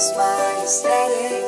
Smart aesthetics,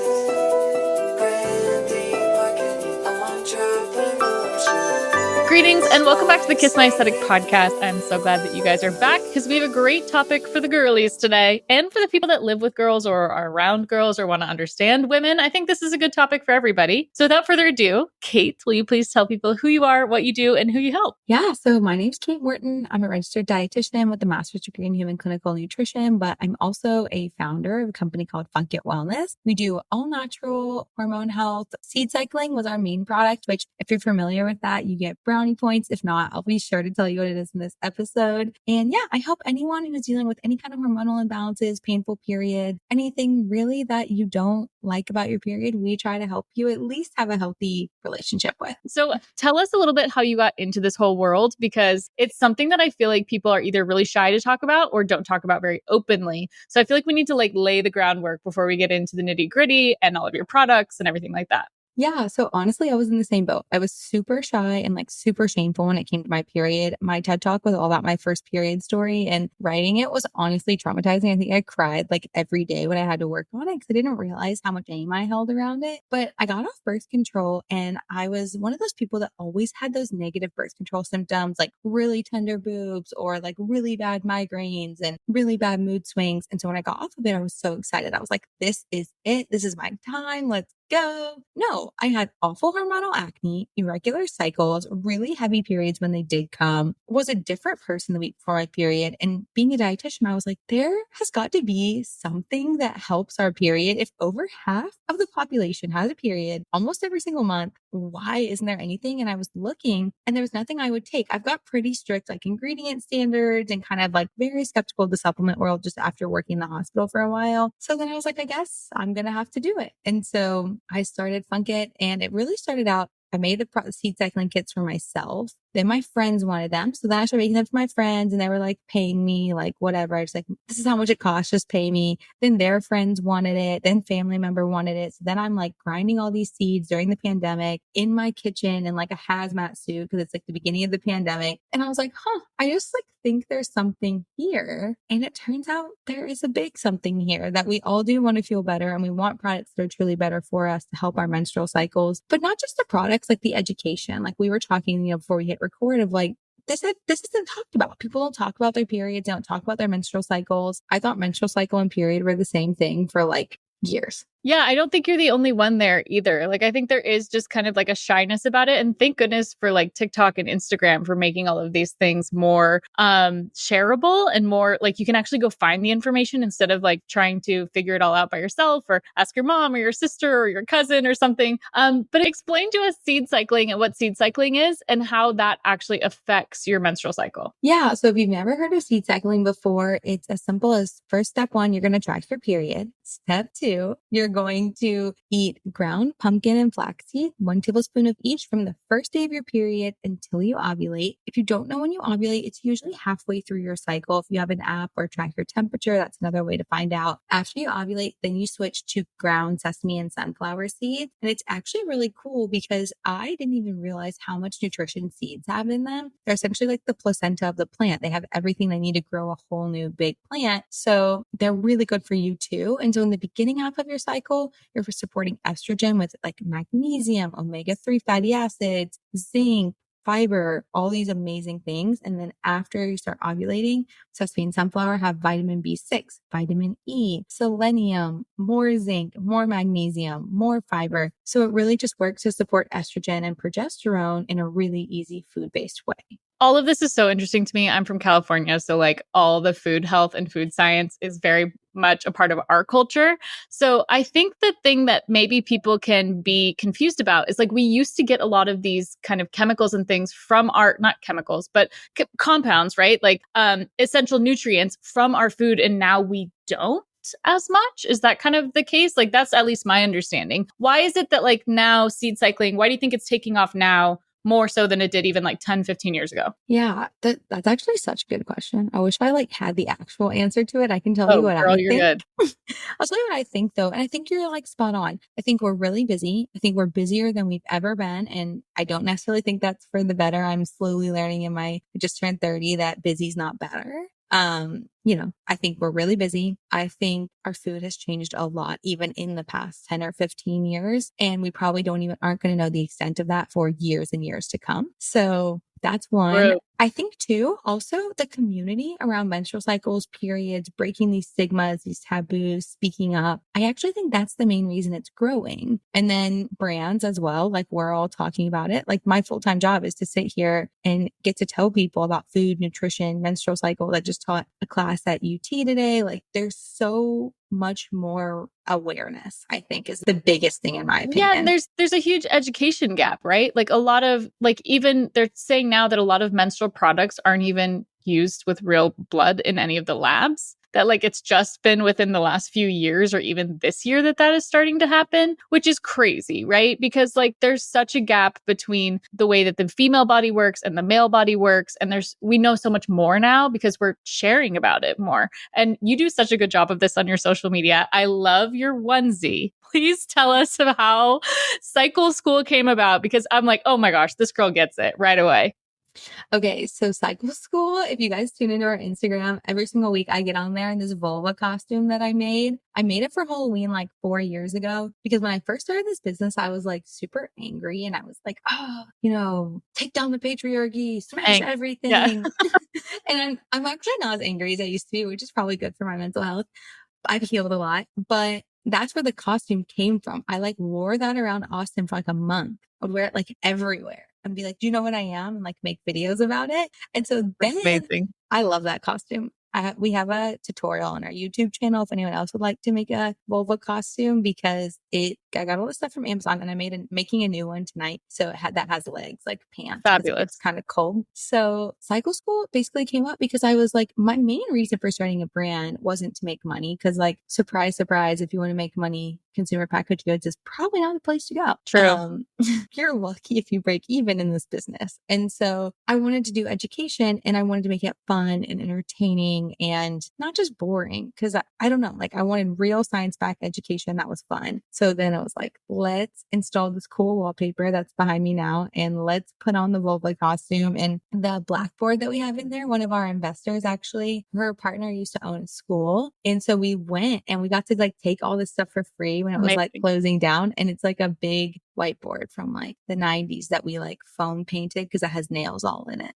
branding, marketing, entrepreneurship. Greetings and welcome back to the Kiss My Aesthetic podcast. I'm so glad that you guys are back because we have a great topic for the girlies today and for the people that live with girls or are around girls or want to understand women. I think this is a good topic for everybody. So without further ado, Kate, will you please tell people who you are, what you do, and who you help? Yeah, so my name's Kate Morton. I'm a registered dietitian with a master's degree in human clinical nutrition, but I'm also a founder of a company called Funk It Wellness. We do all natural hormone health. Seed cycling was our main product, which if you're familiar with that, you get brownie points. If not, I'll be sure to tell you what it is in this episode. And yeah, I help anyone who is dealing with any kind of hormonal imbalances, painful period, anything really that you don't like about your period. We try to help you at least have a healthy relationship with. So tell us a little bit how you got into this whole world, because it's something that I feel like people are either really shy to talk about or don't talk about very openly. So I feel like we need to lay the groundwork before we get into the nitty gritty and all of your products and everything like that. Yeah. So honestly, I was in the same boat. I was super shy and super shameful when it came to my period. My TED talk was all about my first period story, and writing it was honestly traumatizing. I think I cried every day when I had to work on it because I didn't realize how much shame I held around it. But I got off birth control, and I was one of those people that always had those negative birth control symptoms, like really tender boobs or really bad migraines and really bad mood swings. And so when I got off of it, I was so excited. I was like, this is it. This is my time. Let's go. No, I had awful hormonal acne, irregular cycles, really heavy periods when they did come, was a different person the week before my period. And being a dietitian, I was like, there has got to be something that helps our period. If over half of the population has a period almost every single month, why isn't there anything? And I was looking and there was nothing I would take. I've got pretty strict ingredient standards and kind of very skeptical of the supplement world just after working in the hospital for a while. So then I was like, I guess I'm going to have to do it. And so I started Funk It, and it really started out, I made the seed cycling kits for myself. Then my friends wanted them. So then I started making them for my friends, and they were paying me whatever. I was this is how much it costs. Just pay me. Then their friends wanted it. Then family member wanted it. So then I'm grinding all these seeds during the pandemic in my kitchen in a hazmat suit because it's the beginning of the pandemic. And I was like, I just think there's something here. And it turns out there is a big something here that we all do want to feel better. And we want products that are truly better for us to help our menstrual cycles, but not just the products, the education. We were talking, before we hit record of this isn't talked about. People don't talk about their periods. They don't talk about their menstrual cycles. I thought menstrual cycle and period were the same thing for years. Yeah, I don't think you're the only one there either. I think there is just kind of a shyness about it. And thank goodness for TikTok and Instagram for making all of these things more shareable and more you can actually go find the information instead of trying to figure it all out by yourself or ask your mom or your sister or your cousin or something. But explain to us seed cycling and what seed cycling is and how that actually affects your menstrual cycle. Yeah. So if you've never heard of seed cycling before, it's as simple as first step 1, you're going to track your period. Step 2, you're going to eat ground pumpkin and flaxseed, 1 tablespoon of each from the first day of your period until you ovulate. If you don't know when you ovulate, it's usually halfway through your cycle. If you have an app or track your temperature, that's another way to find out. After you ovulate, then you switch to ground sesame and sunflower seeds. And it's actually really cool because I didn't even realize how much nutrition seeds have in them. They're essentially the placenta of the plant. They have everything they need to grow a whole new big plant. So they're really good for you too. And so in the beginning half of your cycle, you're supporting estrogen with magnesium, omega-3 fatty acids, zinc, fiber, all these amazing things. And then after you start ovulating, sesame and sunflower have vitamin B6, vitamin E, selenium, more zinc, more magnesium, more fiber. So it really just works to support estrogen and progesterone in a really easy food-based way. All of this is so interesting to me. I'm from California, so all the food health and food science is very much a part of our culture. So I think the thing that maybe people can be confused about is we used to get a lot of these kind of chemicals and things from not chemicals, but compounds, right? Essential nutrients from our food, and now we don't as much. Is that kind of the case? That's at least my understanding. Why is it that now seed cycling, why do you think it's taking off now more so than it did even 10, 15 years ago? Yeah, that's actually such a good question. I wish I had the actual answer to it. I can tell you what girl, I you're think. Good. I'll tell you what I think though. And I think you're spot on. I think we're really busy. I think we're busier than we've ever been. And I don't necessarily think that's for the better. I'm slowly learning I just turned 30 that busy's not better. I think we're really busy. I think our food has changed a lot, even in the past 10 or 15 years. And we probably aren't going to know the extent of that for years and years to come. So that's one. True. I think too, also the community around menstrual cycles, periods, breaking these stigmas, these taboos, speaking up. I actually think that's the main reason it's growing. And then brands as well, like we're all talking about it. Like my full-time job is to sit here and get to tell people about food, nutrition, menstrual cycle. That just taught a class at UT today. Like there's so much more awareness, I think, is the biggest thing in my opinion. Yeah, and there's a huge education gap, right? Like a lot of even they're saying now that a lot of menstrual products aren't even used with real blood in any of the labs. That like it's just been within the last few years or even this year that is starting to happen, which is crazy, right? Because like there's such a gap between the way that the female body works and the male body works. And we know so much more now because we're sharing about it more. And you do such a good job of this on your social media. I love your onesie. Please tell us of how Cycle School came about because I'm like, oh my gosh, this girl gets it right away. Okay, so Cycle School, if you guys tune into our Instagram, every single week I get on there in this vulva costume that I made. I made it for Halloween like 4 years ago because when I first started this business, I was like super angry and I was like, take down the patriarchy, smash everything. Yeah. And I'm actually not as angry as I used to be, which is probably good for my mental health. I've healed a lot, but that's where the costume came from. I like wore that around Austin for like a month. I would wear it like everywhere and be like, do you know what I am? And like make videos about it. And so then amazing. I love that costume. We have a tutorial on our YouTube channel if anyone else would like to make a vulva costume because I got all this stuff from Amazon and I'm making a new one tonight. So that has legs, like pants. Fabulous. It's kind of cold. So Cycle School basically came up because I was like, my main reason for starting a brand wasn't to make money. Cause like, surprise, surprise, if you want to make money, consumer packaged goods is probably not the place to go. True. You're lucky if you break even in this business. And so I wanted to do education and I wanted to make it fun and entertaining and not just boring. Cause I don't know, like I wanted real science-backed education that was fun. So then I was like, let's install this cool wallpaper that's behind me now. And let's put on the vulva costume and the blackboard that we have in there. One of our investors, actually, her partner used to own a school. And so we went and we got to like take all this stuff for free when it was like closing down. And it's like a big whiteboard from like the 90s that we like foam painted because it has nails all in it.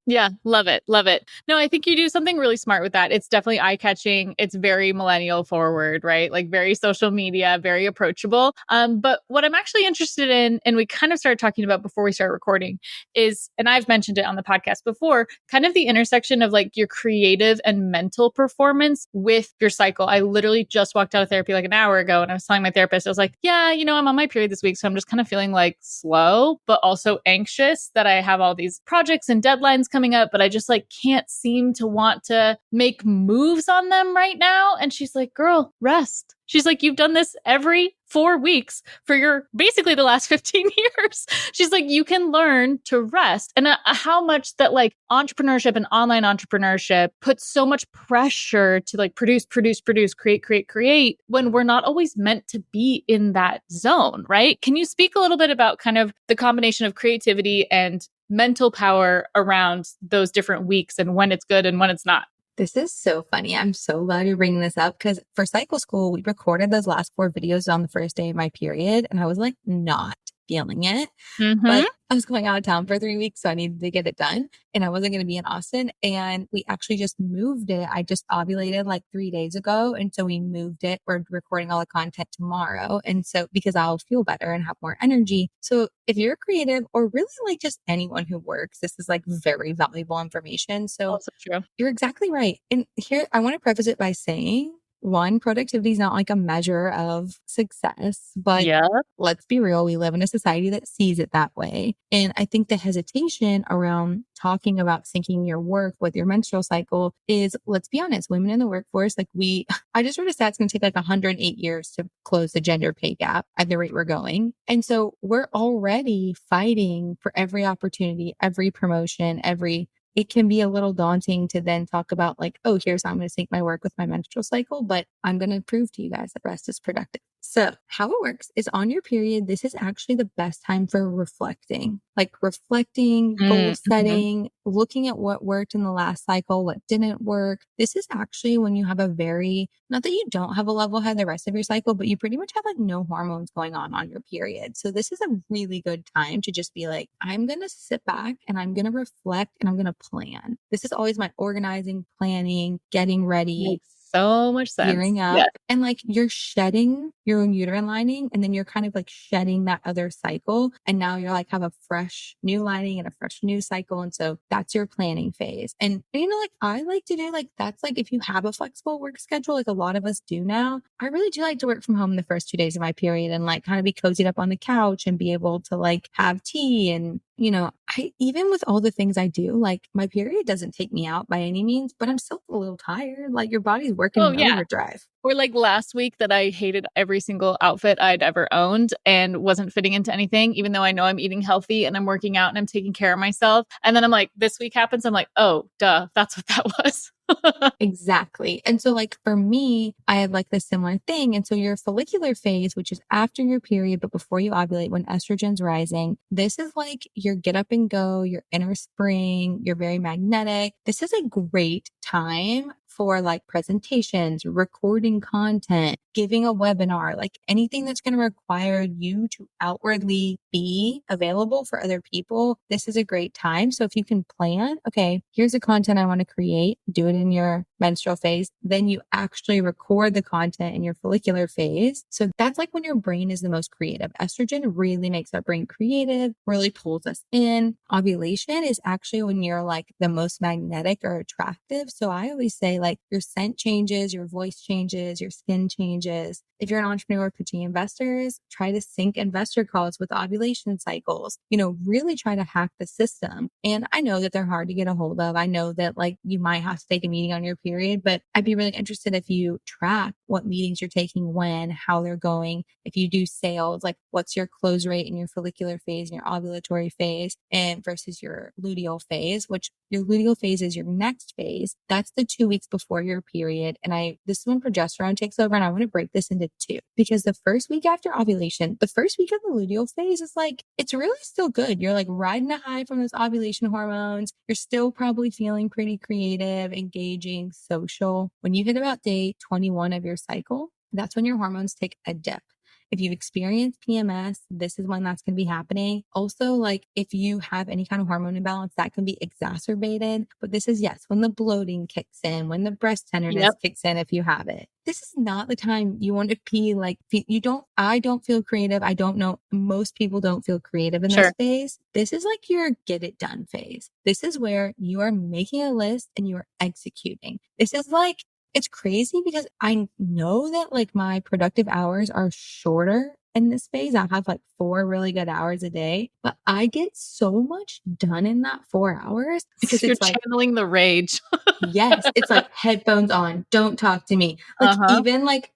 Yeah, love it. Love it. No, I think you do something really smart with that. It's definitely eye-catching. It's very millennial forward, right? Like very social media, very approachable. But what I'm actually interested in, and we kind of started talking about before we started recording, is, and I've mentioned it on the podcast before, kind of the intersection of like your creative and mental performance with your cycle. I literally just walked out of therapy like an hour ago and I was telling my therapist, I was like, yeah, I'm on my period this week. So I'm just kind of feeling like slow, but also anxious that I have all these projects and deadlines coming up, but I just like can't seem to want to make moves on them right now. And she's like, girl, rest. She's like, you've done this every 4 weeks for basically the last 15 years. She's like, you can learn to rest. And how much that like entrepreneurship and online entrepreneurship puts so much pressure to like produce, create when we're not always meant to be in that zone, right? Can you speak a little bit about kind of the combination of creativity and mental power around those different weeks and when it's good and when it's not? This is so funny. I'm so glad you're bringing this up because for Cycle School, we recorded those last 4 videos on the first day of my period and I was like not feeling it. But I was going out of town for 3 weeks, so I needed to get it done. And I wasn't going to be in Austin. And we actually just moved it. I just ovulated like 3 days ago. And so we moved it. We're recording all the content tomorrow. And so because I'll feel better and have more energy. So if you're creative or really like just anyone who works, this is like very valuable information. So also true. You're exactly right. And here, I want to preface it by saying, one, productivity is not like a measure of success, but let's be real. We live in a society that sees it that way. And I think the hesitation around talking about syncing your work with your menstrual cycle is, let's be honest, women in the workforce, like I just read a stat, it's going to take like 108 years to close the gender pay gap at the rate we're going. And so we're already fighting for every opportunity, every promotion, it can be a little daunting to then talk about like, oh, here's how I'm going to sync my work with my menstrual cycle, but I'm going to prove to you guys that rest is productive. So, how it works is on your period, this is actually the best time for reflecting, like reflecting, goal Mm-hmm. setting, looking at what worked in the last cycle, what didn't work. This is actually when you have a very, not that you don't have a level head the rest of your cycle, but you pretty much have like no hormones going on your period. So, this is a really good time to just be like, I'm going to sit back and I'm going to reflect and I'm going to plan. This is always my organizing, planning, getting ready, Makes so much sense. gearing up, Yeah. and like you're shedding your own uterine lining and then you're kind of like shedding that other cycle, and now you're like have a fresh new lining and a fresh new cycle, and so that's your planning phase. And you know, like I like to do, like that's like if you have a flexible work schedule like a lot of us do now, I really do like to work from home the first 2 days of my period and like kind of be cozied up on the couch and be able to like have tea. And you know, I, even with all the things I do, like my period doesn't take me out by any means, but I'm still a little tired. Like your body's working Oh, in yeah. overdrive. Or like last week that I hated every single outfit I'd ever owned and wasn't fitting into anything, even though I know I'm eating healthy and I'm working out and I'm taking care of myself. And then I'm like, this week happens. I'm like, oh, duh, that's what that was. Exactly. And so like for me, I have like this similar thing. And so your follicular phase, which is after your period, but before you ovulate, when estrogen's rising, this is like your get up and go, your inner spring, you're very magnetic. This is a great time for like presentations, recording content, giving a webinar, like anything that's going to require you to outwardly be available for other people. This is a great time. So if you can plan, okay, here's the content I want to create, do it in your menstrual phase. Then you actually record the content in your follicular phase. So that's like when your brain is the most creative. Estrogen really makes our brain creative, really pulls us in. Ovulation is actually when you're like the most magnetic or attractive. So I always say like your scent changes, your voice changes, your skin changes. If you're an entrepreneur pitching investors, try to sync investor calls with ovulation cycles. You know, really try to hack the system. And I know that they're hard to get a hold of. I know that like you might have to take a meeting on your period, but I'd be really interested if you track what meetings you're taking when, how they're going. If you do sales, like what's your close rate in your follicular phase and your ovulatory phase and versus your luteal phase, which your luteal phase is your next phase. That's the 2 weeks before your period. And this is when progesterone takes over. And I want to break this into two, because the first week after ovulation, the first week of the luteal phase is like, it's really still good. You're like riding a high from those ovulation hormones. You're still probably feeling pretty creative, engaging, social. When you hit about day 21 of your cycle, that's when your hormones take a dip. If you've experienced PMS, this is when that's going to be happening. Also, like if you have any kind of hormone imbalance, that can be exacerbated. But this is, yes, when the bloating kicks in, when the breast tenderness Yep. kicks in, if you have it. This is not the time you want to be like, I don't feel creative. I don't know. Most people don't feel creative in Sure. this phase. This is like your get it done phase. This is where you are making a list and you are executing. This is like, it's crazy because I know that like my productive hours are shorter in this phase. I have like 4 really good hours a day, but I get so much done in that 4 hours because You're it's like, channeling the rage. yes, it's like headphones on, don't talk to me. Like Uh-huh. even like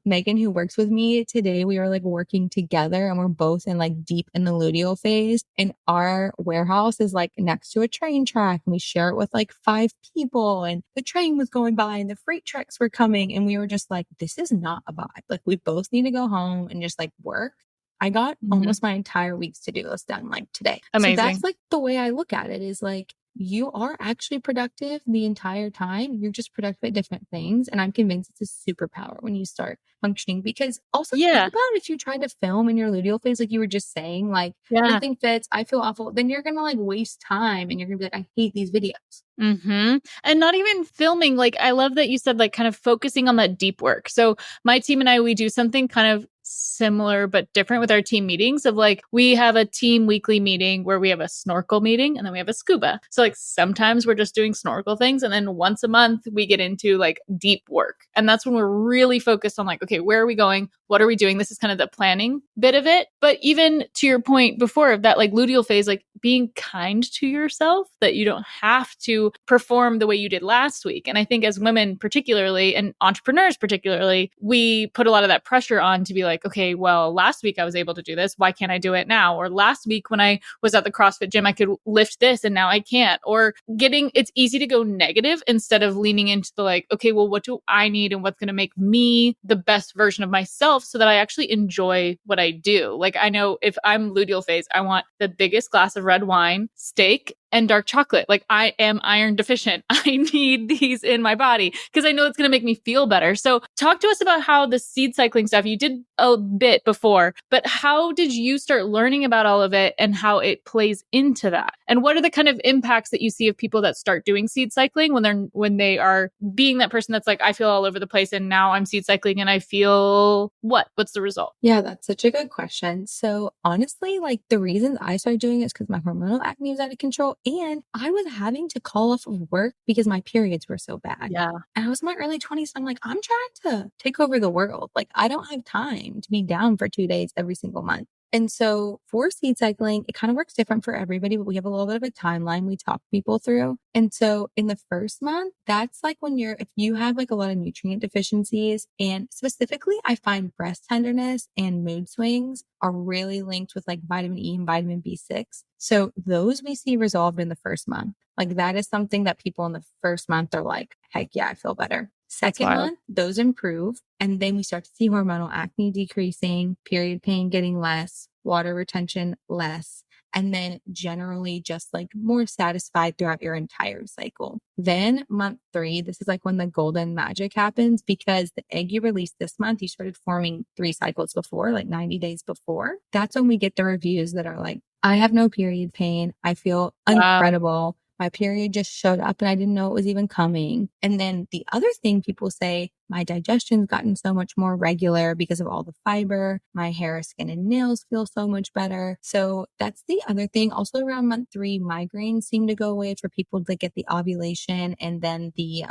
Megan, who works with me today, we were like working together and we're both in like deep in the luteal phase. And our warehouse is like next to a train track and we share it with like 5 people. And the train was going by and the freight trucks were coming. And we were just like, this is not a vibe. Like we both need to go home and just like work. I got almost my entire week's to-do list done like today. So that's Amazing. like the way I look at it is like, you are actually productive the entire time. You're just productive at different things. And I'm convinced it's a superpower when you start functioning, because also think Yeah. about if you try to film in your luteal phase, like you were just saying, like Yeah. nothing fits, I feel awful. Then you're going to like waste time and you're going to be like, I hate these videos. Mm-hmm. And not even filming. Like, I love that you said, like, kind of focusing on that deep work. So my team and I, we do something kind of similar but different with our team meetings of like, we have a team weekly meeting where we have a snorkel meeting and then we have a scuba. So like sometimes we're just doing snorkel things. And then once a month we get into like deep work. And that's when we're really focused on like, okay, where are we going? What are we doing? This is kind of the planning bit of it. But even to your point before of that, like luteal phase, like being kind to yourself, that you don't have to perform the way you did last week. And I think as women particularly, and entrepreneurs particularly, we put a lot of that pressure on to be like, like, okay, well, last week I was able to do this. Why can't I do it now? Or last week when I was at the CrossFit gym, I could lift this and now I can't. Or it's easy to go negative instead of leaning into the like, okay, well, what do I need and what's going to make me the best version of myself so that I actually enjoy what I do. Like, I know if I'm luteal phase, I want the biggest glass of red wine, steak, and dark chocolate. Like, I am iron deficient. I need these in my body because I know it's going to make me feel better. So talk to us about how the seed cycling stuff, you did a bit before, but how did you start learning about all of it and how it plays into that? And what are the kind of impacts that you see of people that start doing seed cycling when they are being that person that's like, I feel all over the place and now I'm seed cycling and I feel what's the result? Yeah, that's such a good question. So honestly, like the reasons I started doing it is because my hormonal acne was out of control and I was having to call off of work because my periods were so bad. Yeah. And I was in my early 20s. I'm like, I'm trying to take over the world. Like, I don't have time to be down for 2 days every single month. And so for seed cycling, it kind of works different for everybody, but we have a little bit of a timeline we talk people through. And so in the first month, that's like if you have like a lot of nutrient deficiencies, and specifically I find breast tenderness and mood swings are really linked with like vitamin E and vitamin B6. So those we see resolved in the first month. Like, that is something that people in the first month are like, heck yeah, I feel better. Second month, those improve. And then we start to see hormonal acne decreasing, period pain getting less, water retention less, and then generally just like more satisfied throughout your entire cycle. Then month 3, this is like when the golden magic happens, because the egg you released this month, you started forming 3 cycles before, like 90 days before. That's when we get the reviews that are like, I have no period pain. I feel incredible. My period just showed up and I didn't know it was even coming. And then the other thing people say, my digestion's gotten so much more regular because of all the fiber. My hair, skin, and nails feel so much better. So that's the other thing. Also around month 3, migraines seem to go away for people that get the ovulation and then the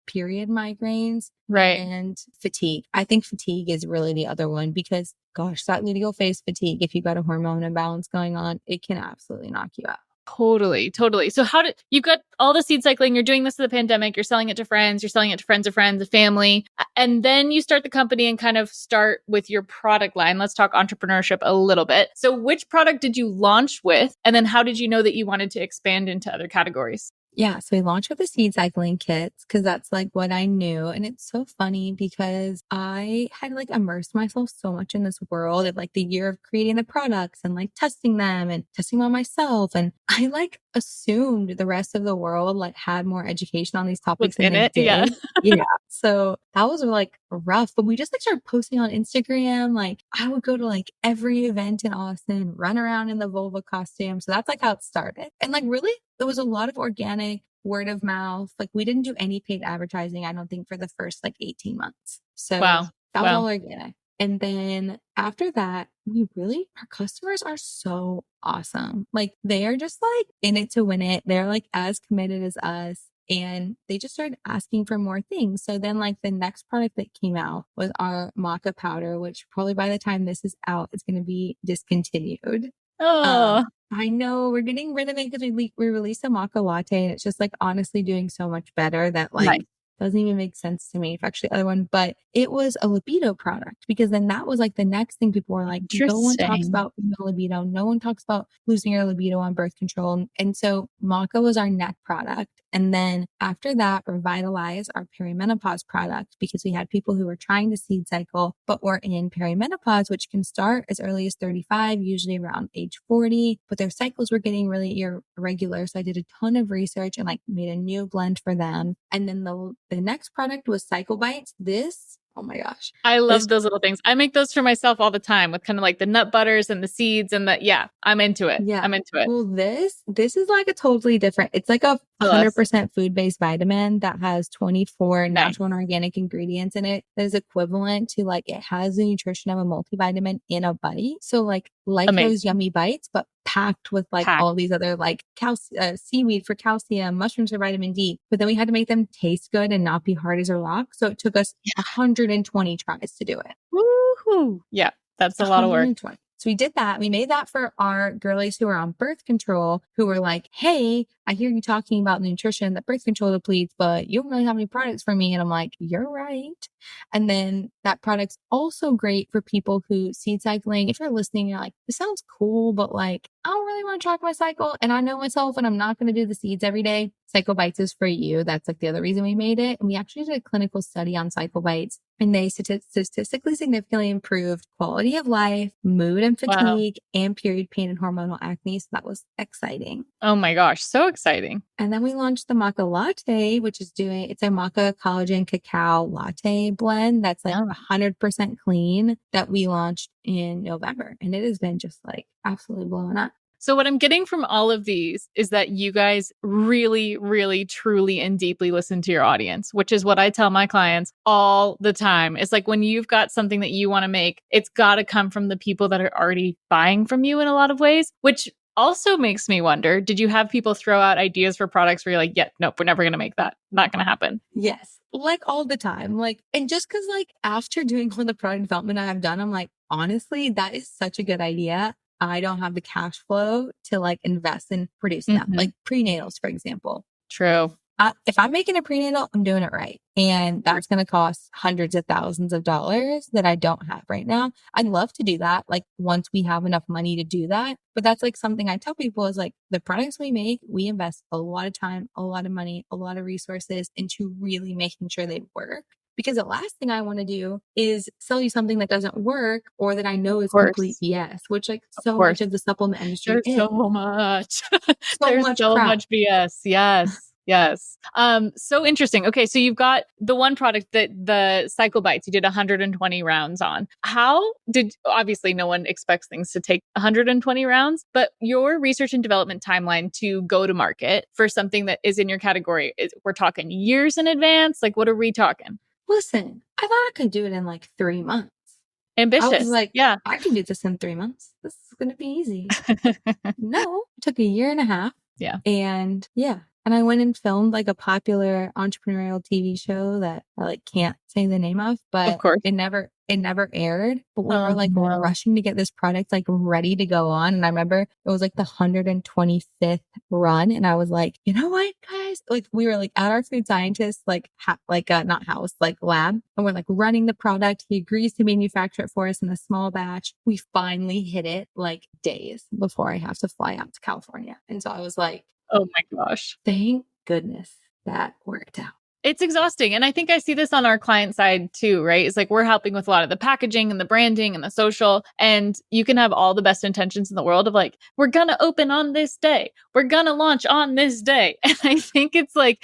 period migraines. Right. And fatigue. I think fatigue is really the other one because, gosh, that luteal phase fatigue, if you've got a hormone imbalance going on, it can absolutely knock you out. Totally. So you've got all the seed cycling, you're doing this in the pandemic, you're selling it to friends, you're selling it to friends of friends, a family, and then you start the company and kind of start with your product line. Let's talk entrepreneurship a little bit. So which product did you launch with? And then how did you know that you wanted to expand into other categories? Yeah. So we launched with the seed cycling kits because that's like what I knew. And it's so funny because I had like immersed myself so much in this world of like the year of creating the products and like testing them and testing them on myself. And I like assumed the rest of the world like had more education on these topics than they did. Yeah. Yeah. So that was like rough, but we just like started posting on Instagram. Like, I would go to like every event in Austin, run around in the vulva costume. So that's like how it started. And like, really, there was a lot of organic word of mouth. Like, we didn't do any paid advertising, I don't think, for the first like 18 months. So that was all organic. And then after that, our customers are so awesome. Like, they are just like in it to win it. They're like as committed as us. And they just started asking for more things. So then like the next product that came out was our maca powder, which probably by the time this is out, it's going to be discontinued. Oh, I know we're getting rid of it because we released a maca latte and it's just like honestly doing so much better that like doesn't even make sense to me. If actually the other one, but it was a libido product because then that was like the next thing people were like, no one talks about female libido. No one talks about losing your libido on birth control. And so maca was our neck product. And then after that, Revitalize, our perimenopause product, because we had people who were trying to seed cycle, but were in perimenopause, which can start as early as 35, usually around age 40, but their cycles were getting really irregular. So I did a ton of research and like made a new blend for them. And then the next product was Cycle Bites. Oh my gosh. I love those little things. I make those for myself all the time with kind of like the nut butters and the seeds and I'm into it. Yeah. I'm into it. Well, this is like a totally different, it's like a 100% food-based vitamin that has 24 natural and organic ingredients in it. That is equivalent to like, it has the nutrition of a multivitamin in a bite. So like those yummy bites, but packed with like all these other like seaweed for calcium, mushrooms for vitamin D. But then we had to make them taste good and not be hard as a rock. So it took us 120 tries to do it. Woohoo! Yeah, that's a lot of work. So we did that. We made that for our girlies who are on birth control, who were like, hey, I hear you talking about nutrition that birth control depletes, but you don't really have any products for me. And I'm like, you're right. And then that product's also great for people who seed cycling. If you're listening, you're like, this sounds cool, but like, I don't really want to track my cycle. And I know myself and I'm not going to do the seeds every day. Cycle Bites is for you. That's like the other reason we made it. And we actually did a clinical study on Cycle Bites, and they statistically significantly improved quality of life, mood and fatigue, and period pain and hormonal acne. So that was exciting. Oh my gosh, so exciting. And then we launched the maca latte, which is it's a maca collagen cacao latte blend that's like 100% clean, that we launched in November. And it has been just like absolutely blowing up. So what I'm getting from all of these is that you guys really, really, truly, and deeply listen to your audience, which is what I tell my clients all the time. It's like when you've got something that you want to make, it's got to come from the people that are already buying from you in a lot of ways, which also makes me wonder, did you have people throw out ideas for products where you're like, yeah, nope, we're never going to make that. Not going to happen. Yes. Like all the time. Like, and just cause like after doing all the product development I have done, I'm like, honestly, that is such a good idea. I don't have the cash flow to like invest in producing them, like prenatals, for example. True. If I'm making a prenatal, I'm doing it right. And that's going to cost hundreds of thousands of dollars that I don't have right now. I'd love to do that. Like once we have enough money to do that. But that's like something I tell people is like the products we make, we invest a lot of time, a lot of money, a lot of resources into really making sure they work. Because the last thing I want to do is sell you something that doesn't work or that I know is complete BS, which like so much of the supplement industry is. So much. There's so much BS. Yes. Yes. So interesting. Okay. So you've got the one product that the Cycle Bites, you did 120 rounds on. Obviously no one expects things to take 120 rounds, but your research and development timeline to go to market for something that is in your category, we're talking years in advance. Like what are we talking? Listen, I thought I could do it in like 3 months. Ambitious. I was like, yeah, I can do this in 3 months. This is going to be easy. No, it took a year and a half. Yeah. And yeah. And I went and filmed like a popular entrepreneurial TV show that I like can't say the name of, but of course. it never aired. But we were like rushing to get this product like ready to go on. And I remember it was like the 125th run. And I was like, you know what, guys? Like we were like at our food scientist, like not house, like lab. And we're like running the product. He agrees to manufacture it for us in a small batch. We finally hit it like days before I have to fly out to California. And so I was like, oh my gosh. Thank goodness that worked out. It's exhausting. And I think I see this on our client side too, right? It's like we're helping with a lot of the packaging and the branding and the social. And you can have all the best intentions in the world of like, we're going to open on this day. We're going to launch on this day. And I think it's like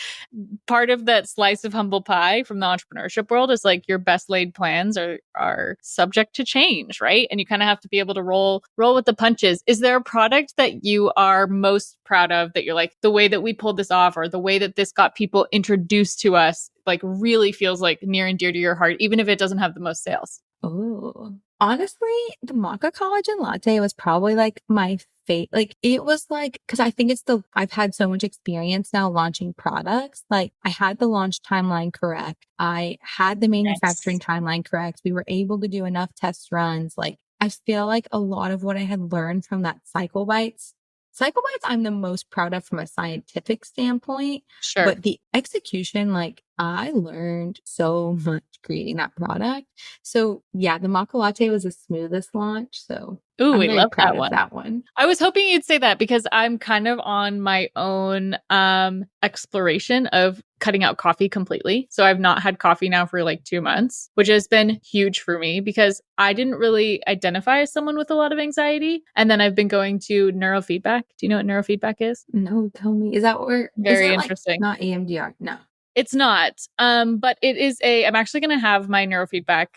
part of that slice of humble pie from the entrepreneurship world is like your best laid plans are subject to change, right? And you kind of have to be able to roll with the punches. Is there a product that you are most proud of that you're like, the way that we pulled this off or the way that this got people introduced to us, like really feels like near and dear to your heart, even if it doesn't have the most sales? Oh, honestly, the maca collagen latte was probably like my favorite. Like it was like, cause I think I've had so much experience now launching products. Like I had the launch timeline correct. I had the manufacturing timeline correct. We were able to do enough test runs. Like I feel like a lot of what I had learned from that Cycle Bites, I'm the most proud of from a scientific standpoint. Sure. But the execution, like I learned so much creating that product. So yeah, the maca latte was the smoothest launch. So ooh, we love that one. I was hoping you'd say that because I'm kind of on my own exploration of cutting out coffee completely. So I've not had coffee now for like 2 months, which has been huge for me because I didn't really identify as someone with a lot of anxiety. And then I've been going to neurofeedback. Do you know what neurofeedback is? No, tell me. Is that where? Very interesting. Like not EMDR. No. It's not. But it is I'm actually going to have my neurofeedback.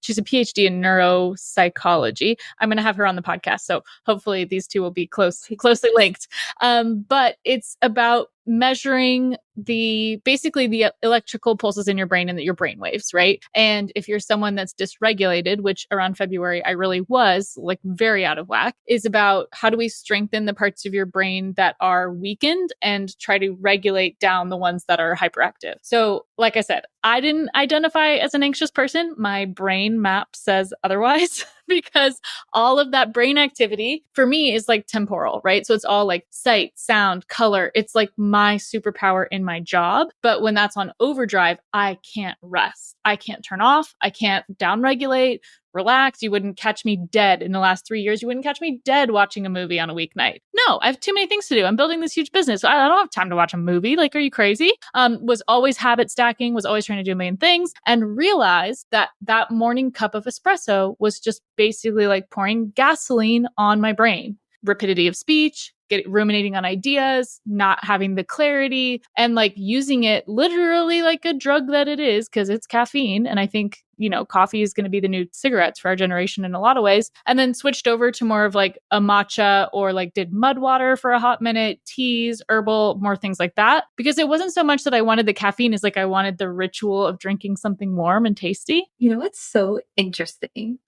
She's a PhD in neuropsychology. I'm going to have her on the podcast. So hopefully these two will be closely linked. But it's about measuring basically the electrical pulses in your brain and your brain waves, right? And if you're someone that's dysregulated, which around February I really was like very out of whack, is about how do we strengthen the parts of your brain that are weakened and try to regulate down the ones that are hyperactive. So like I said, I didn't identify as an anxious person. My brain map says otherwise because all of that brain activity for me is like temporal, right? So it's all like sight, sound, color. It's like my superpower in my job. But when that's on overdrive, I can't rest. I can't turn off. I can't downregulate, relax. You wouldn't catch me dead in the last 3 years. You wouldn't catch me dead watching a movie on a weeknight. No, I have too many things to do. I'm building this huge business. I don't have time to watch a movie. Like, are you crazy? Was always habit stacking, was always trying to do a million things, and realized that that morning cup of espresso was just basically like pouring gasoline on my brain. Rapidity of speech, ruminating on ideas, not having the clarity, and like using it literally like a drug that it is, because it's caffeine. And I think, coffee is going to be the new cigarettes for our generation in a lot of ways. And then switched over to more of like a matcha, or like did mud water for a hot minute, teas, herbal, more things like that. Because it wasn't so much that I wanted the caffeine, as like I wanted the ritual of drinking something warm and tasty. You know what's so interesting?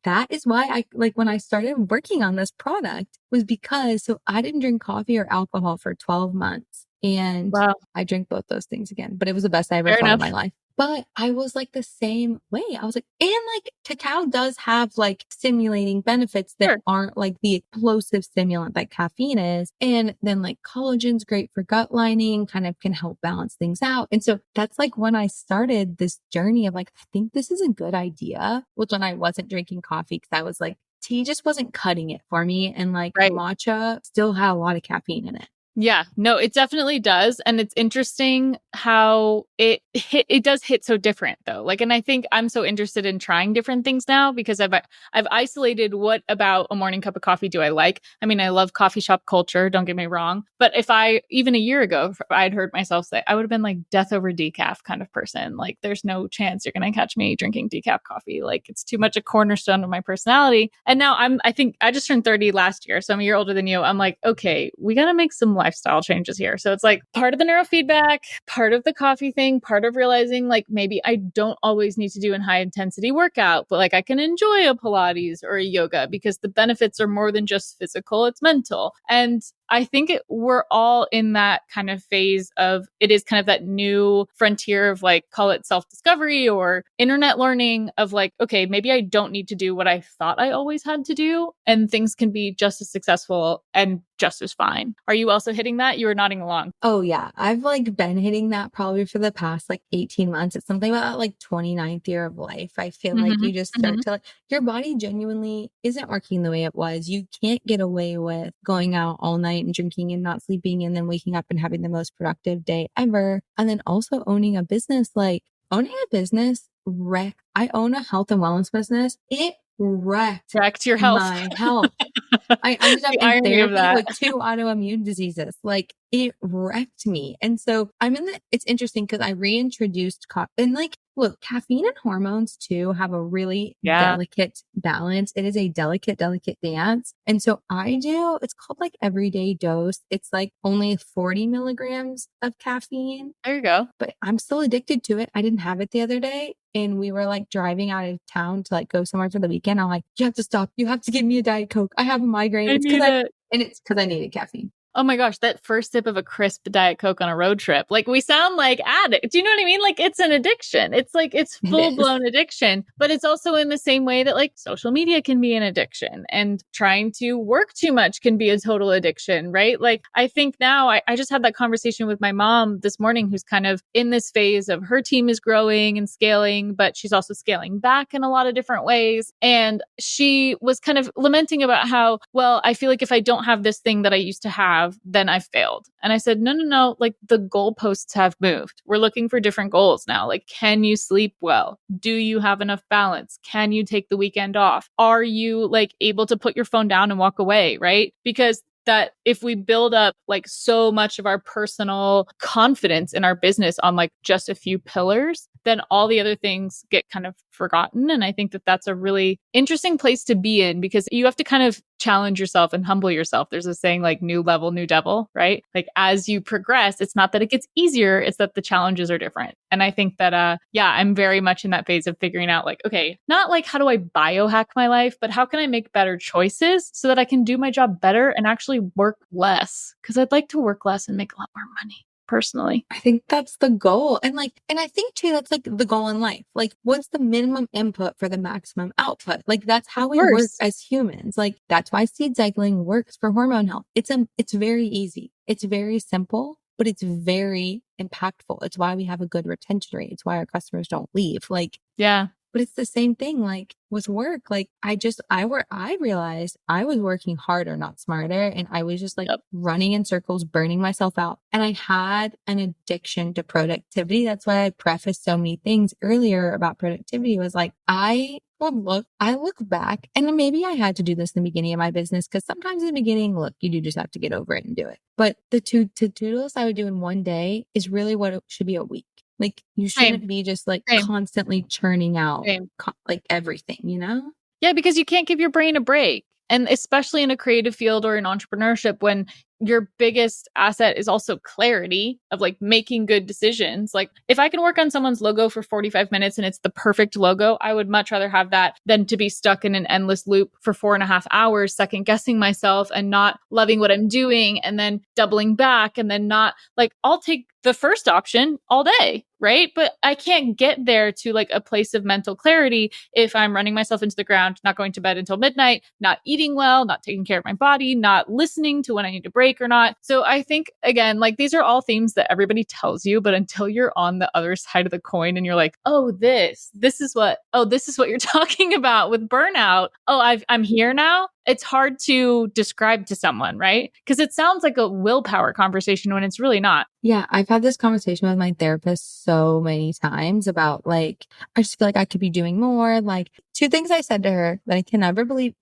That is why I like when I started working on this product was because I didn't drink coffee or alcohol for 12 months. And Wow. I drank both those things again, but it was the best I ever Fair felt in enough. my life. But I was like the same way. I was like, and like cacao does have like stimulating benefits that Sure. aren't like the explosive stimulant that caffeine is. And then like collagen's great for gut lining, kind of can help balance things out. And so that's like when I started this journey of like, I think this is a good idea, was when I wasn't drinking coffee, because I was like, tea just wasn't cutting it for me. And like Right. matcha still had a lot of caffeine in it. Yeah, no, it definitely does. And it's interesting how it does hit so different though. Like, and I think I'm so interested in trying different things now because I've isolated what about a morning cup of coffee do I like? I mean, I love coffee shop culture, don't get me wrong. But if even a year ago, I'd heard myself say, I would have been like death over decaf kind of person. Like, there's no chance you're going to catch me drinking decaf coffee. Like, it's too much a cornerstone of my personality. And now I think I just turned 30 last year. So I'm a year older than you. I'm like, okay, we got to make some lifestyle changes here. So it's like part of the neurofeedback, part of the coffee thing, part of realizing like maybe I don't always need to do a high intensity workout, but like I can enjoy a Pilates or a yoga because the benefits are more than just physical, it's mental. And I think we're all in that kind of phase of, it is kind of that new frontier of like, call it self-discovery or internet learning of like, okay, maybe I don't need to do what I thought I always had to do, and things can be just as successful and just as fine. Are you also hitting that? You were nodding along. Oh yeah. I've like been hitting that probably for the past like 18 months. It's something about like 29th year of life. I feel like you just start to like, your body genuinely isn't working the way it was. You can't get away with going out all night and drinking and not sleeping and then waking up and having the most productive day ever. And then also owning a business, like owning a business I own a health and wellness business. It wrecked your health. my health. I ended up in therapy with 2 autoimmune diseases. Like, it wrecked me. And so it's interesting because I reintroduced and like, look, caffeine and hormones too have a really delicate balance. It is a delicate dance. And so it's called like everyday dose. It's like only 40 milligrams of caffeine. There you go. But I'm still addicted to it. I didn't have it the other day. And we were like driving out of town to like go somewhere for the weekend. I'm like, you have to stop. You have to give me a Diet Coke. I have a migraine. It's because I needed caffeine. Oh my gosh, that first sip of a crisp Diet Coke on a road trip. Like, we sound like addicts. Do you know what I mean? Like, it's an addiction. It's like, it's full-blown addiction. But it's also in the same way that like social media can be an addiction, and trying to work too much can be a total addiction, right? Like, I think now I just had that conversation with my mom this morning, who's kind of in this phase of her team is growing and scaling, but she's also scaling back in a lot of different ways. And she was kind of lamenting about how, well, I feel like if I don't have this thing that I used to have, then I failed. And I said, no, like the goalposts have moved. We're looking for different goals now. Like, can you sleep well? Do you have enough balance? Can you take the weekend off? Are you like able to put your phone down and walk away? Right? Because that if we build up like so much of our personal confidence in our business on like just a few pillars, then all the other things get kind of forgotten. And I think that that's a really interesting place to be in, because you have to kind of challenge yourself and humble yourself. There's a saying like new level, new devil, right? Like, as you progress, it's not that it gets easier, it's that the challenges are different. And I think that, I'm very much in that phase of figuring out like, okay, not like how do I biohack my life, but how can I make better choices so that I can do my job better and actually work less? Because I'd like to work less and make a lot more money. personally. I think that's the goal. And I think too, that's like the goal in life. Like, what's the minimum input for the maximum output? Like, that's how Of we work course. as humans. Like, that's why seed cycling works for hormone health. It's very easy. It's very simple, but it's very impactful. It's why we have a good retention rate. It's why our customers don't leave. Like, Yeah. but it's the same thing, like with work. Like I realized I was working harder, not smarter. And I was just like Yep. running in circles, burning myself out. And I had an addiction to productivity. That's why I prefaced so many things earlier about productivity was like, I look back and then maybe I had to do this in the beginning of my business. Cause sometimes in the beginning, look, you do just have to get over it and do it. But the to-do list I would do in one day is really what it should be a week. Like you shouldn't be just like Same. constantly churning out Same. like everything, you know? Yeah, because you can't give your brain a break. And especially in a creative field or in entrepreneurship, when your biggest asset is also clarity of like making good decisions. Like if I can work on someone's logo for 45 minutes and it's the perfect logo, I would much rather have that than to be stuck in an endless loop for 4.5 hours, second guessing myself and not loving what I'm doing and then doubling back and then not like, I'll take the first option all day, right? But I can't get there to like a place of mental clarity if I'm running myself into the ground, not going to bed until midnight, not eating well, not taking care of my body, not listening to when I need to break or not. So I think, again, like these are all themes that everybody tells you, but until you're on the other side of the coin and you're like, oh, this is what you're talking about with burnout. Oh, I'm here now. It's hard to describe to someone, right? Because it sounds like a willpower conversation when it's really not. Yeah, I've had this conversation with my therapist so many times about like, I just feel like I could be doing more. Like 2 things I said to her that I can't believe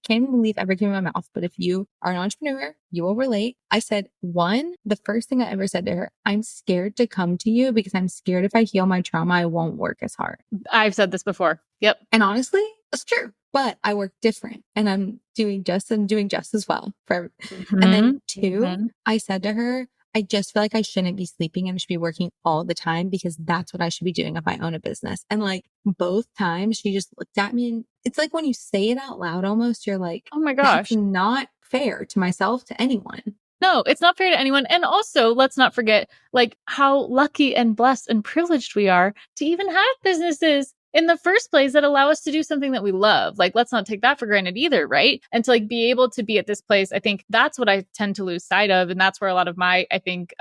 ever came out of my mouth. But if you are an entrepreneur, you will relate. I said, 1, the first thing I ever said to her, I'm scared to come to you because I'm scared if I heal my trauma, I won't work as hard. I've said this before. Yep. And honestly, that's true. But I work different and I'm doing just as well. And then 2, I said to her, I just feel like I shouldn't be sleeping and I should be working all the time because that's what I should be doing if I own a business. And like both times she just looked at me and it's like when you say it out loud, almost you're like, oh my gosh, that's not fair to myself, to anyone. No, it's not fair to anyone. And also, let's not forget like how lucky and blessed and privileged we are to even have businesses in the first place that allow us to do something that we love. Like, let's not take that for granted either, right? And to like be able to be at this place, I think that's what I tend to lose sight of. And that's where a lot of my, I think,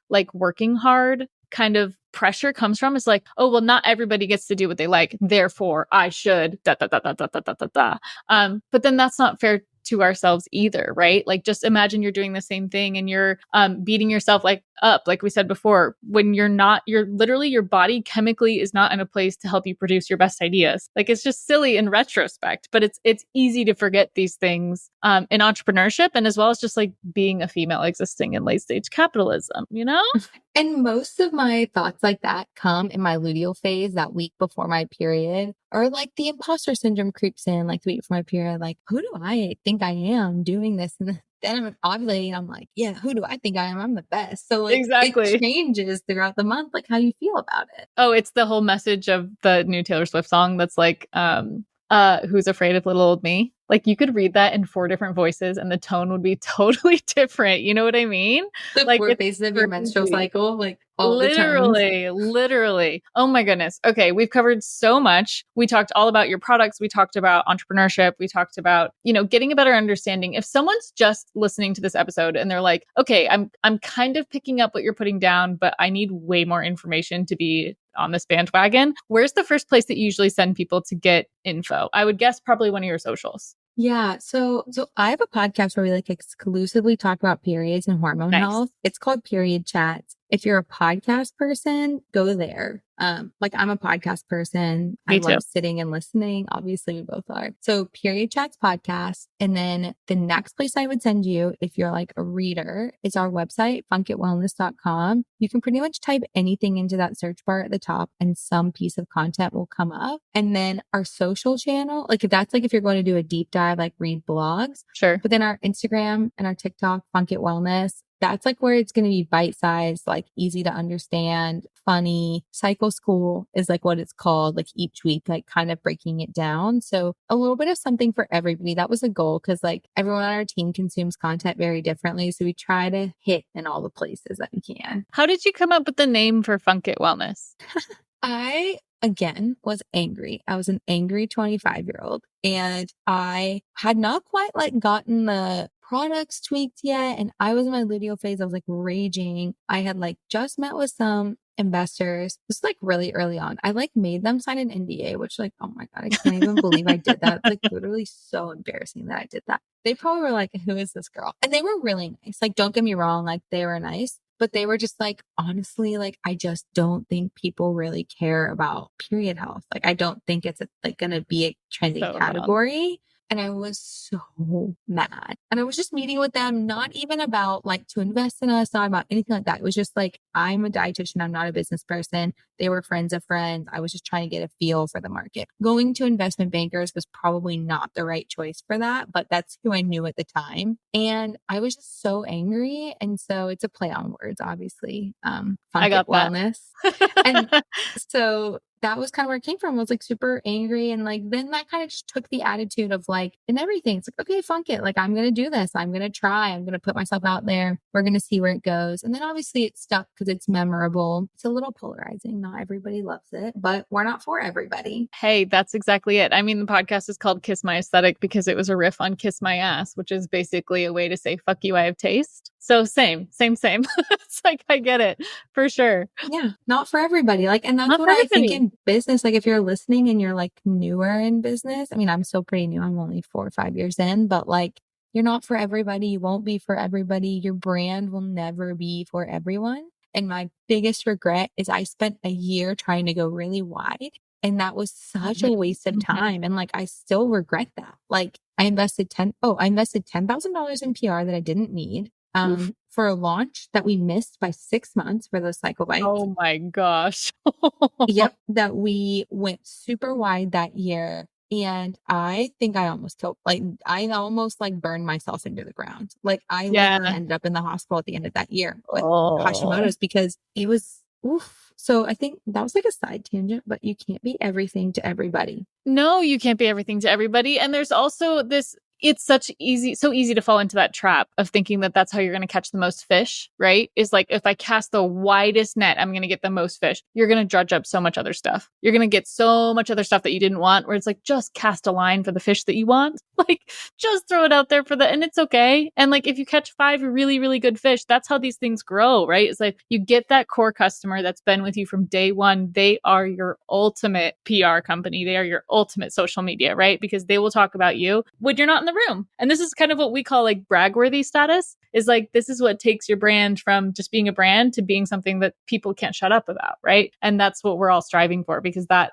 like working hard kind of pressure comes from is like, oh, well, not everybody gets to do what they like. Therefore, I should but then that's not fair to ourselves either, right? Like just imagine you're doing the same thing and you're beating yourself like up, like we said before, when you're literally your body chemically is not in a place to help you produce your best ideas. Like it's just silly in retrospect, but it's easy to forget these things in entrepreneurship and as well as just like being a female existing in late stage capitalism, you know? And most of my thoughts like that come in my luteal phase that week before my period, or like the imposter syndrome creeps in like the week before my period. Like, who do I think I am doing this? And then I'm ovulating. I'm like, yeah, who do I think I am? I'm the best. So like Exactly. It changes throughout the month, like how you feel about it. Oh, it's the whole message of the new Taylor Swift song that's like, who's afraid of little old me? Like you could read that in 4 different voices and the tone would be totally different. You know what I mean? The like 4 phases of your menstrual cycle, like all the tones. Literally. Oh my goodness. Okay. We've covered so much. We talked all about your products. We talked about entrepreneurship. We talked about, getting a better understanding. If someone's just listening to this episode and they're like, okay, I'm kind of picking up what you're putting down, but I need way more information to be on this bandwagon. Where's the first place that you usually send people to get info? I would guess probably one of your socials. Yeah. So I have a podcast where we like exclusively talk about periods and hormone health. It's called Period Chats. If you're a podcast person, go there. Like I'm a podcast person. I love sitting and listening. Obviously we both are. So Period Chats podcast. And then the next place I would send you, if you're like a reader, is our website, funkitwellness.com. You can pretty much type anything into that search bar at the top and some piece of content will come up. And then our social channel, like if you're going to do a deep dive, like read blogs. Sure. But then our Instagram and our TikTok, Funk It Wellness. that's like where it's going to be bite-sized, like easy to understand, funny. Cycle school is like what it's called, like each week, like kind of breaking it down. So a little bit of something for everybody. That was a goal because like everyone on our team consumes content very differently. So we try to hit in all the places that we can. How did you come up with the name for Funk It Wellness? I, again, was angry. I was an angry 25-year-old and I had not quite like gotten the products tweaked yet. And I was in my luteal phase. I was like raging. I had like just met with some investors. This is like really early on. I like made them sign an NDA, which like, oh my God, I can't even believe I did that. It's like literally so embarrassing that I did that. They probably were like, who is this girl? And they were really nice. Like, don't get me wrong. Like they were nice. But they were just like, honestly, like, I just don't think people really care about period health. Like, I don't think it's like going to be a trending category. And I was so mad. And I was just meeting with them, not even about like to invest in us, not about anything like that. It was just like, I'm a dietitian. I'm not a business person. They were friends of friends. I was just trying to get a feel for the market. Going to investment bankers was probably not the right choice for that, but that's who I knew at the time. And I was just so angry. And so it's a play on words, obviously. I got wellness. And so that was kind of where it came from. I was like super angry. And like, then that kind of just took the attitude of like, in everything. It's like, okay, funk it. Like, I'm going to do this. I'm going to try. I'm going to put myself out there. We're going to see where it goes. And then obviously it's stuck because it's memorable. It's a little polarizing. Not everybody loves it, but we're not for everybody. Hey, that's exactly it. I mean, the podcast is called Kiss My Aesthetic because it was a riff on Kiss My Ass, which is basically a way to say, fuck you, I have taste. So same. It's like, I get it for sure. Yeah. Not for everybody. Like, and that's Not what for I think everybody. in business. Like, if you're listening and you're like newer in business, I mean, I'm still pretty new. I'm only 4 or 5 years in, but like, you're not for everybody. You won't be for everybody. Your brand will never be for everyone. And my biggest regret is I spent a year trying to go really wide. And that was such a waste of time. And like, I still regret that. Like I invested $10,000 in PR that I didn't need. For a launch that we missed by 6 months for those cycle bites. Oh my gosh. Yep. That we went super wide that year. And I think I almost burned myself into the ground. Like I literally ended up in the hospital at the end of that year with Hashimoto's because it was oof. So I think that was like a side tangent, but you can't be everything to everybody. No, you can't be everything to everybody. And there's also this, it's so easy to fall into that trap of thinking that that's how you're going to catch the most fish, right? Is like, if I cast the widest net, I'm going to get the most fish. You're going to dredge up so much other stuff. You're going to get so much other stuff that you didn't want, where it's like, just cast a line for the fish that you want. Like, just throw it out there and it's okay. And like, if you catch 5 really, really good fish, that's how these things grow, right? It's like, you get that core customer that's been with you from day one. They are your ultimate PR company. They are your ultimate social media, right? Because they will talk about you when you're not in the room. And this is kind of what we call like brag-worthy status, is like, this is what takes your brand from just being a brand to being something that people can't shut up about, right? And that's what we're all striving for, because that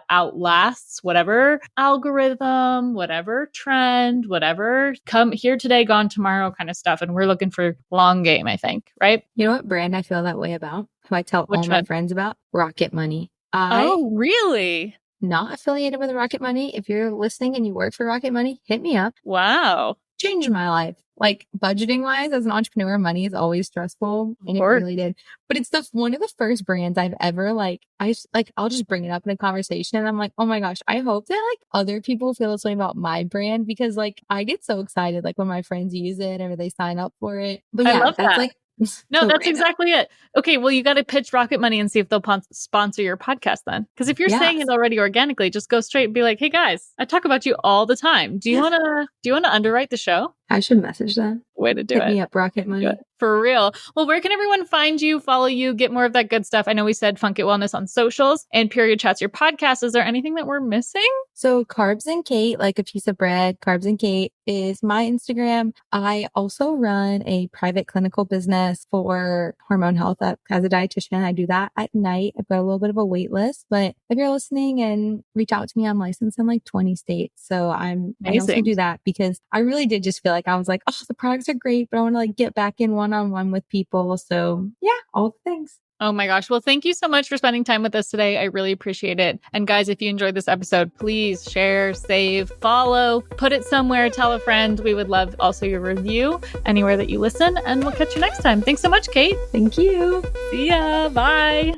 outlasts whatever algorithm, whatever trend, whatever come here today, gone tomorrow kind of stuff. And we're looking for long game, I think, right? You know what brand I feel that way about? Who I tell all my friends about? Rocket Money. Oh, really? Not affiliated with Rocket Money. If you're listening and you work for Rocket Money, hit me up. Wow. Changed my life. Like budgeting wise, as an entrepreneur, money is always stressful, and it really did. But it's one of the first brands I've ever I'll just bring it up in a conversation, and I'm like, oh my gosh, I hope that like other people feel this way about my brand, because like I get so excited like when my friends use it or they sign up for it. But yeah, that's that. Like. No, so that's random. Exactly it. Okay, well, you got to pitch Rocket Money and see if they'll sponsor your podcast then. Because if you're saying it already organically, just go straight and be like, "Hey guys, I talk about you all the time. Do you want to underwrite the show?" I should message them. Way to do it. Hit me up, Rocket Money. For real. Well, where can everyone find you, follow you, get more of that good stuff? I know we said Funk It Wellness on socials and Period Chats, your podcast. Is there anything that we're missing? So Carbs and Kate, like a piece of bread, Carbs and Kate is my Instagram. I also run a private clinical business for hormone health as a dietitian. I do that at night. I've got a little bit of a wait list, but if you're listening and reach out to me, I'm licensed in like 20 states. So I also do that because I really did just feel like I was like, oh, the products are great, but I want to like get back in one-on-one with people. So yeah, all the things. Oh my gosh. Well, thank you so much for spending time with us today. I really appreciate it. And guys, if you enjoyed this episode, please share, save, follow, put it somewhere, tell a friend. We would love also your review anywhere that you listen. And we'll catch you next time. Thanks so much, Kate. Thank you. See ya. Bye.